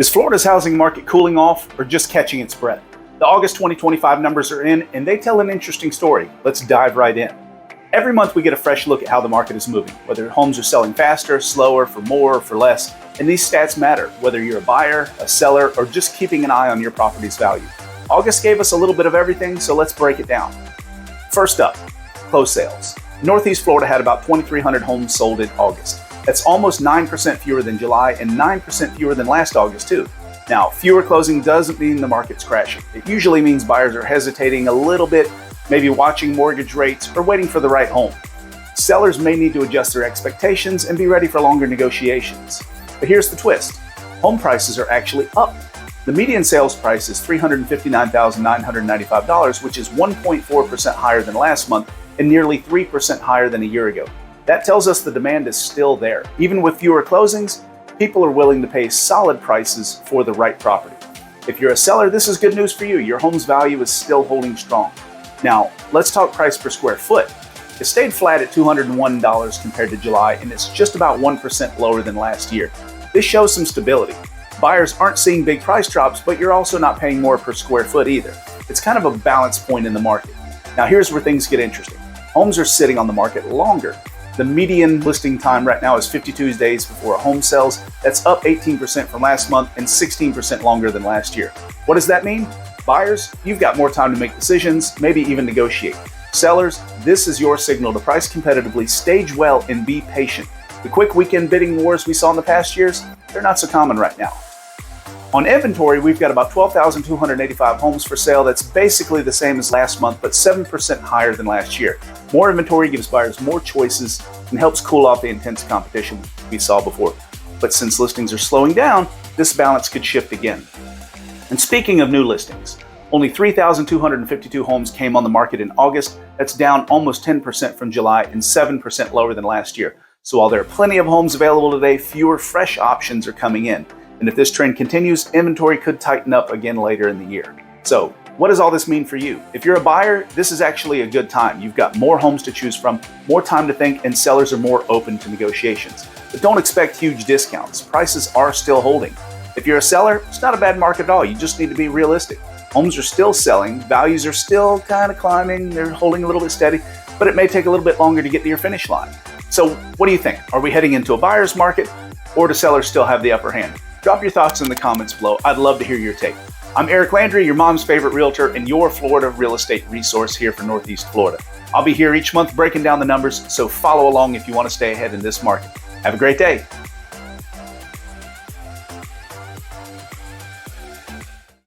Is Florida's housing market cooling off or just catching its breath? The August 2025 numbers are in, and they tell an interesting story. Let's dive right in. Every month we get a fresh look at how the market is moving, whether homes are selling faster, slower, for more, or for less. And these stats matter, whether you're a buyer, a seller, or just keeping an eye on your property's value. August gave us a little bit of everything, so let's break it down. First up, closed sales. Northeast Florida had about 2,300 homes sold in August. That's almost 9% fewer than July and 9% fewer than last August too. Now, fewer closing doesn't mean the market's crashing. It usually means buyers are hesitating a little bit, maybe watching mortgage rates or waiting for the right home. Sellers may need to adjust their expectations and be ready for longer negotiations. But here's the twist. Home prices are actually up. The median sales price is $359,995, which is 1.4% higher than last month and nearly 3% higher than a year ago. That tells us the demand is still there. Even with fewer closings, people are willing to pay solid prices for the right property. If you're a seller, this is good news for you. Your home's value is still holding strong. Now, let's talk price per square foot. It stayed flat at $201 compared to July, and it's just about 1% lower than last year. This shows some stability. Buyers aren't seeing big price drops, but you're also not paying more per square foot either. It's kind of a balance point in the market. Now, here's where things get interesting. Homes are sitting on the market longer. The median listing time right now is 52 days before a home sells. That's up 18% from last month and 16% longer than last year. What does that mean? Buyers, you've got more time to make decisions, maybe even negotiate. Sellers, this is your signal to price competitively, stage well, and be patient. The quick weekend bidding wars we saw in the past years, they're not so common right now. On inventory, we've got about 12,285 homes for sale. That's basically the same as last month, but 7% higher than last year. More inventory gives buyers more choices and helps cool off the intense competition we saw before. But since listings are slowing down, this balance could shift again. And speaking of new listings, only 3,252 homes came on the market in August. That's down almost 10% from July and 7% lower than last year. So while there are plenty of homes available today, fewer fresh options are coming in. And if this trend continues, inventory could tighten up again later in the year. So what does all this mean for you? If you're a buyer, this is actually a good time. You've got more homes to choose from, more time to think, and sellers are more open to negotiations. But don't expect huge discounts. Prices are still holding. If you're a seller, it's not a bad market at all. You just need to be realistic. Homes are still selling, values are still kind of climbing, they're holding a little bit steady, but it may take a little bit longer to get to your finish line. So what do you think? Are we heading into a buyer's market, or do sellers still have the upper hand? Drop your thoughts in the comments below. I'd love to hear your take. I'm Eric Landry, your mom's favorite realtor and your Florida real estate resource here for Northeast Florida. I'll be here each month breaking down the numbers, so follow along if you want to stay ahead in this market. Have a great day.